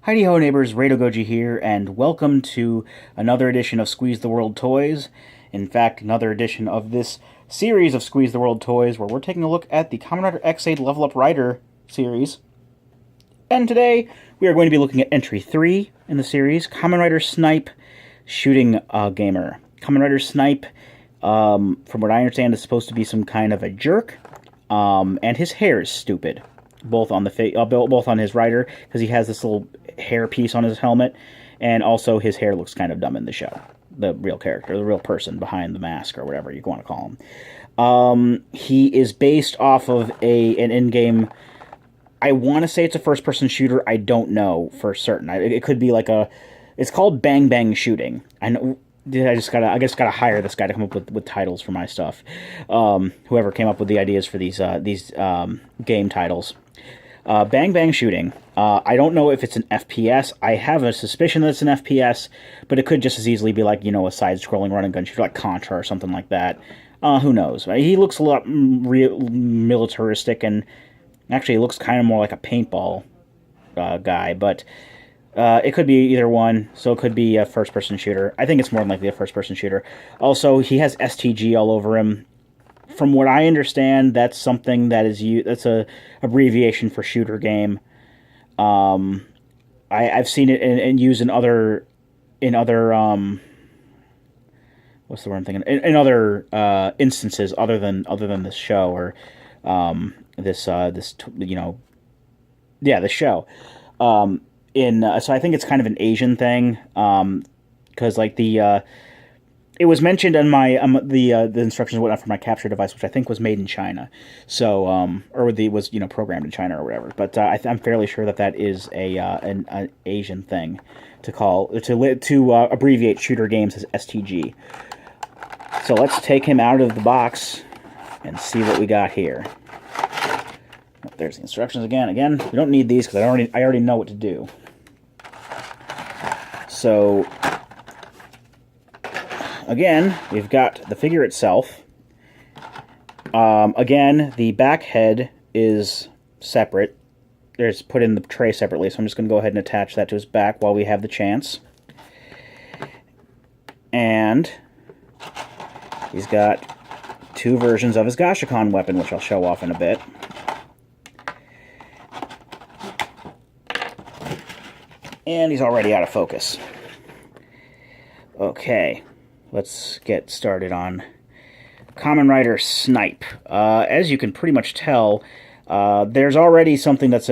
Heidi ho neighbors, Rado Goji here, and welcome to another edition of Squeeze the World Toys. In fact, another edition of this series of Squeeze the World Toys, where we're taking a look at the Kamen Rider X8 Level Up Rider series. And today, we are going to be looking at entry 3 in the series, Kamen Rider Snipe Shooting Gamer. Kamen Rider Snipe, from what I understand, is supposed to be some kind of a jerk, and his hair is stupid. Both on the both on his rider, because he has this little hair piece on his helmet, and also his hair looks kind of dumb in the show. The real character, the real person behind the mask, or whatever you want to call him. He is based off of an in-game. I want to say it's a first-person shooter. I don't know for certain. It could be like a. It's called Bang Bang Shooting. I know. I guess gotta hire this guy to come up with titles for my stuff. Whoever came up with the ideas for these game titles. Bang Bang Shooting. I don't know if it's an FPS. I have a suspicion that it's an FPS, but it could just as easily be like, a side-scrolling run-and-gun shooter like Contra or something like that. Who knows? He looks a lot militaristic, and actually he looks kind of more like a paintball guy, but it could be either one, so it could be a first-person shooter. I think it's more than likely a first-person shooter. Also, he has STG all over him. From what I understand, that's something that is that's a abbreviation for shooter game. I've seen it and used in other what's the word I'm thinking, in other instances other than this show or this show. So I think it's kind of an Asian thing, because like it was mentioned in my the instructions and whatnot for my capture device, which I think was made in China, so or was programmed in China or whatever. But I'm fairly sure that is an Asian thing to abbreviate shooter games as STG. So let's take him out of the box and see what we got here. Oh, there's the instructions again. Again, we don't need these because I already know what to do. So. Again, we've got the figure itself. Again, the back head is separate. There's put in the tray separately, so I'm just going to go ahead and attach that to his back while we have the chance. And he's got two versions of his Gashikon weapon, which I'll show off in a bit. And he's already out of focus. Okay. Let's get started on Kamen Rider Snipe. As you can pretty much tell, there's already something that's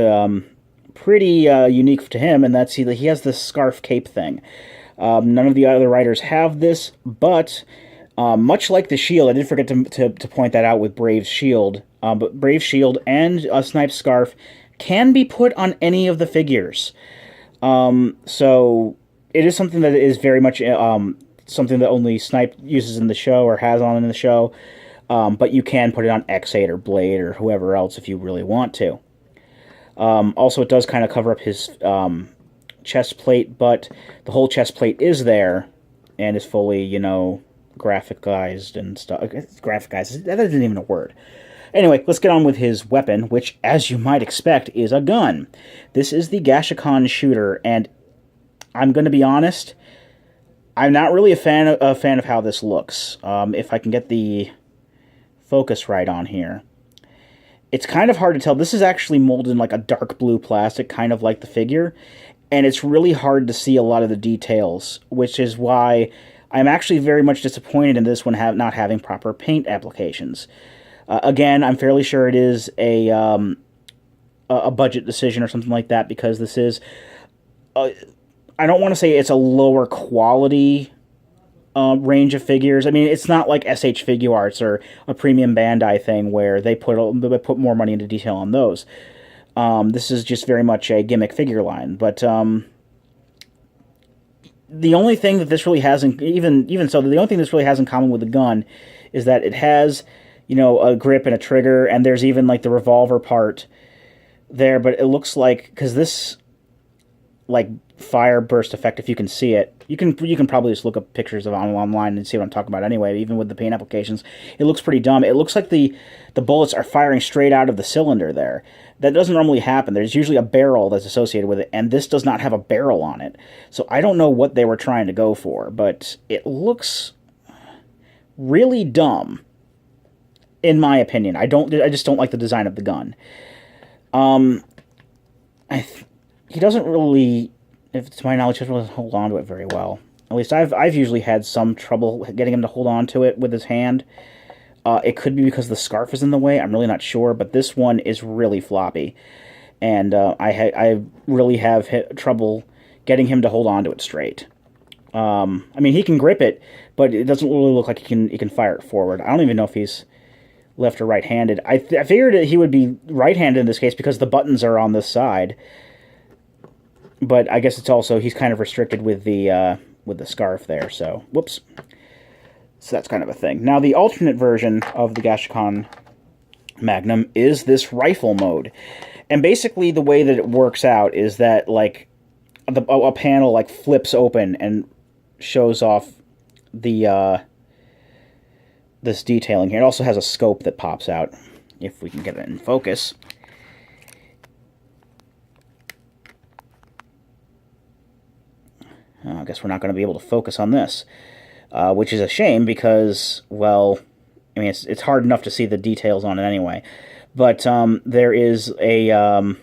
pretty unique to him, and that's he has this scarf cape thing. None of the other riders have this, but much like the shield, I did forget to point that out with Brave's shield, but Brave's shield and Snipe's scarf can be put on any of the figures. So it is something that is very much something that only Snipe uses in the show or has on in the show, but you can put it on X8 or Blade or whoever else if you really want to. Also, it does kind of cover up his chest plate, but the whole chest plate is there and is fully, graphicized and stuff. Graphicized, that isn't even a word. Anyway, let's get on with his weapon, which, as you might expect, is a gun. This is the Gashikon shooter, and I'm going to be honest, I'm not really a fan of how this looks. If I can get the focus right on here. It's kind of hard to tell. This is actually molded in like a dark blue plastic, kind of like the figure, and it's really hard to see a lot of the details, which is why I'm actually very much disappointed in this one not having proper paint applications. Again, I'm fairly sure it is a budget decision or something like that, because this is... I don't want to say it's a lower quality range of figures. I mean, it's not like SH Figuarts or a premium Bandai thing where they put more money into detail on those. This is just very much a gimmick figure line. But the only thing that this really has, even so, the only thing this really has in common with the gun is that it has, a grip and a trigger, and there's even like the revolver part there. But it looks like, because this, like, fire burst effect, if you can see it. You can probably just look up pictures of it online and see what I'm talking about anyway, even with the paint applications. It looks pretty dumb. It looks like the bullets are firing straight out of the cylinder there. That doesn't normally happen. There's usually a barrel that's associated with it, and this does not have a barrel on it. So I don't know what they were trying to go for, but it looks really dumb, in my opinion. I just don't like the design of the gun. He doesn't really, if to my knowledge, he doesn't hold on to it very well. At least I've usually had some trouble getting him to hold on to it with his hand. It could be because the scarf is in the way. I'm really not sure, but this one is really floppy, and I really have trouble getting him to hold on to it straight. I mean, he can grip it, but it doesn't really look like he can fire it forward. I don't even know if he's left or right-handed. I figured that he would be right-handed in this case because the buttons are on this side. But I guess it's also, he's kind of restricted with the scarf there, so, whoops. So that's kind of a thing. Now, the alternate version of the Gashikon Magnum is this rifle mode. And basically, the way that it works out is that, like, a panel, like, flips open and shows off the, this detailing here. It also has a scope that pops out, if we can get it in focus. I guess we're not going to be able to focus on this, which is a shame because, well, I mean, it's hard enough to see the details on it anyway. But there is a,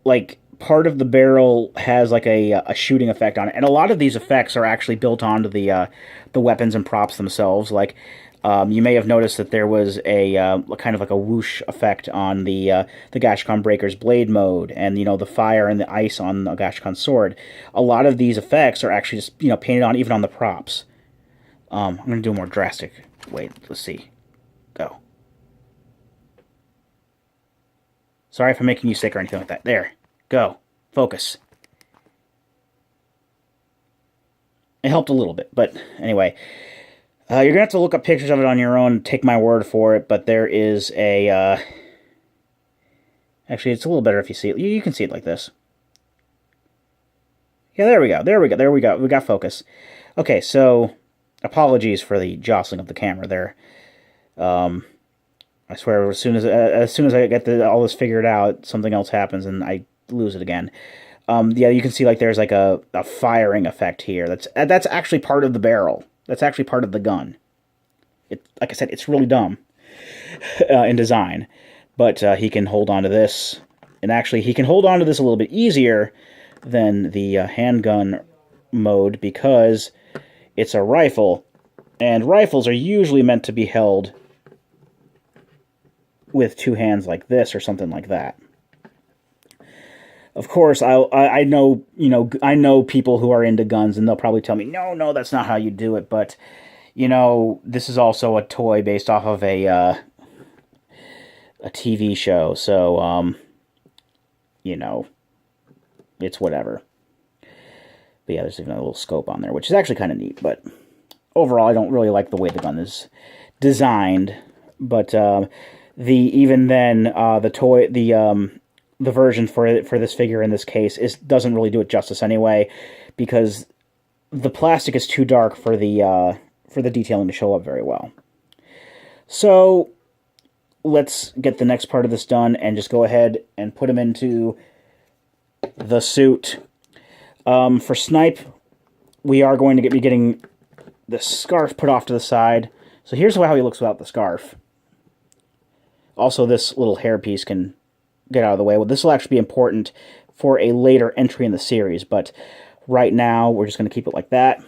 like, part of the barrel has, like, a shooting effect on it. And a lot of these effects are actually built onto the weapons and props themselves. Like, you may have noticed that there was a kind of like a whoosh effect on the Gashikon Breaker's blade mode, and, you know, the fire and the ice on the Gashikon sword. A lot of these effects are actually just, you know, painted on even on the props. I'm going to do a more drastic. Wait, let's see. Go. Sorry if I'm making you sick or anything like that. There. Go. Focus. It helped a little bit, but anyway. You're going to have to look up pictures of it on your own, take my word for it, but there is a, actually, it's a little better if you see it. You can see it like this. Yeah, there we go, there we go, there we go. We got focus. Okay, so, apologies for the jostling of the camera there. I swear, as soon as I get all this figured out, something else happens and I lose it again. Yeah, you can see, like, there's, like, a firing effect here. That's actually part of the barrel. That's actually part of the gun. Like I said, it's really dumb in design. But he can hold on to this. And actually, he can hold on to this a little bit easier than the handgun mode because it's a rifle. And rifles are usually meant to be held with two hands like this or something like that. Of course, I know, you know, I know people who are into guns, and they'll probably tell me, no, that's not how you do it. But, you know, this is also a toy based off of a TV show, so, you know, it's whatever. But yeah, there's even a little scope on there, which is actually kind of neat. But overall, I don't really like the way the gun is designed. But the version for this figure in this case doesn't really do it justice anyway, because the plastic is too dark for the detailing to show up very well. So let's get the next part of this done and just go ahead and put him into the suit. For Snipe, we are going to be getting the scarf put off to the side. So here's how he looks without the scarf. Also, this little hairpiece can get out of the way. Well, this will actually be important for a later entry in the series, but right now we're just going to keep it like that.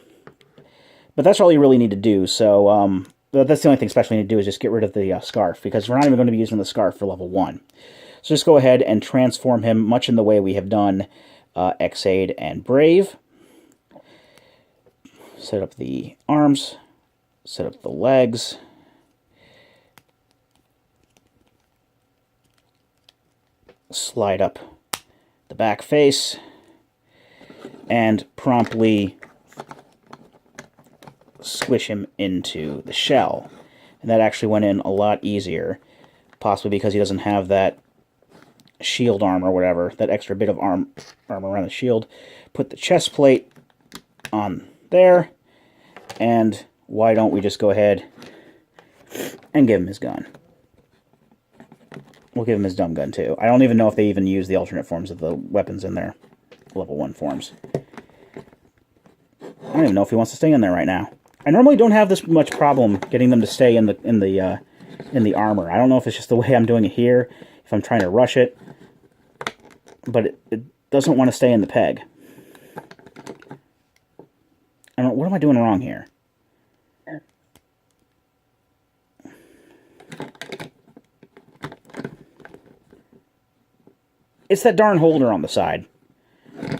But that's all you really need to do, so that's the only thing special you need to do is just get rid of the scarf, because we're not even going to be using the scarf for level 1. So just go ahead and transform him much in the way we have done Xaid and Brave. Set up the arms, set up the legs, slide up the back face, and promptly squish him into the shell. And that actually went in a lot easier, possibly because he doesn't have that shield arm or whatever, that extra bit of armor around the shield. Put the chest plate on there, and why don't we just go ahead and give him his gun. We'll give him his dumb gun, too. I don't even know if they even use the alternate forms of the weapons in their level 1 forms. I don't even know if he wants to stay in there right now. I normally don't have this much problem getting them to stay in the armor. I don't know if it's just the way I'm doing it here, if I'm trying to rush it, but it doesn't want to stay in the peg. I don't know, what am I doing wrong here? It's that darn holder on the side.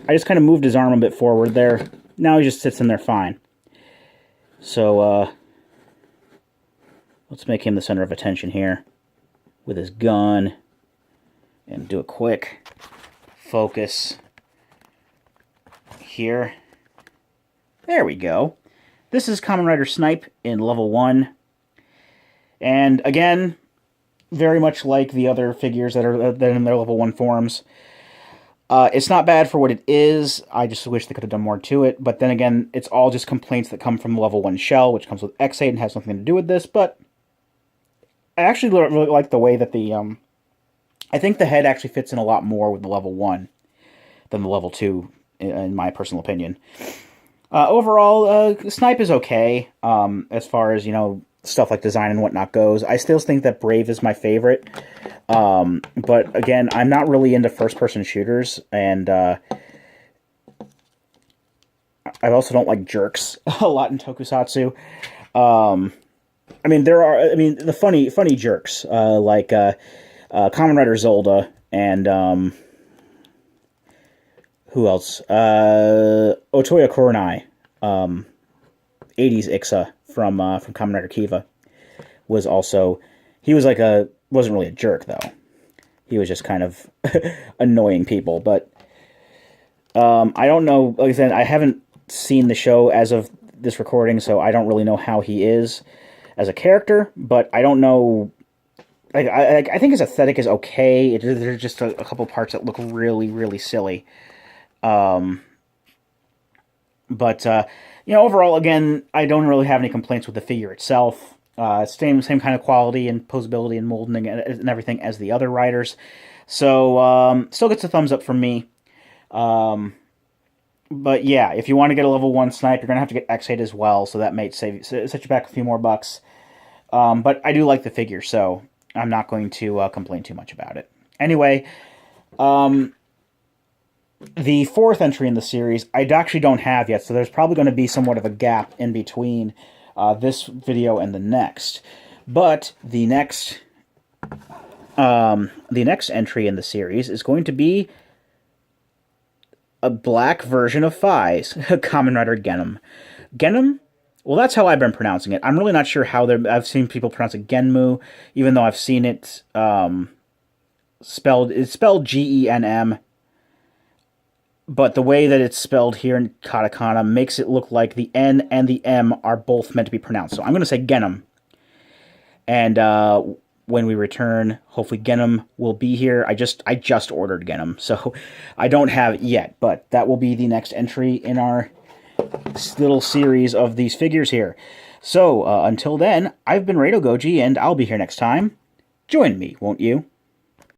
I just kind of moved his arm a bit forward there. Now he just sits in there fine. So, let's make him the center of attention here with his gun. And do a quick focus here. There we go. This is Kamen Rider Snipe in level 1. And again, very much like the other figures that are in their level 1 forms. It's not bad for what it is. I just wish they could have done more to it. But then again, it's all just complaints that come from the level 1 shell, which comes with X8 and has nothing to do with this. But I actually really like the way that the... I think the head actually fits in a lot more with the level 1 than the level 2, in my personal opinion. Overall, Snipe is okay, as far as, stuff like design and whatnot goes. I still think that Brave is my favorite. But again, I'm not really into first-person shooters, and I also don't like jerks a lot in Tokusatsu. The funny jerks, like Kamen Rider Zolda, and who else? Otoya Kurenai, 80s Ixa from Kamen Rider Kiva, was also... He was wasn't really a jerk, though. He was just kind of annoying people, but I don't know. Like I said, I haven't seen the show as of this recording, so I don't really know how he is as a character, but I don't know... I think his aesthetic is okay. There's just a couple parts that look really, really silly. Overall, again, I don't really have any complaints with the figure itself. Same kind of quality and posability and molding and everything as the other riders. So, still gets a thumbs up from me. But yeah, if you want to get a level 1 Snipe, you're going to have to get X8 as well, so that might set you back a few more bucks. But I do like the figure, so I'm not going to complain too much about it. Anyway, the 4th entry in the series, I actually don't have yet, so there's probably going to be somewhat of a gap in between this video and the next. But the next entry in the series is going to be a black version of Fai's Kamen Rider Genom. Genom? Well, that's how I've been pronouncing it. I'm really not sure how I've seen people pronounce it Genmu, even though I've seen it spelled Genm. But the way that it's spelled here in katakana makes it look like the N and the M are both meant to be pronounced. So I'm going to say Genom. And when we return, hopefully Genom will be here. I just ordered Genom, so I don't have it yet. But that will be the next entry in our little series of these figures here. So until then, I've been Rado Goji, and I'll be here next time. Join me, won't you?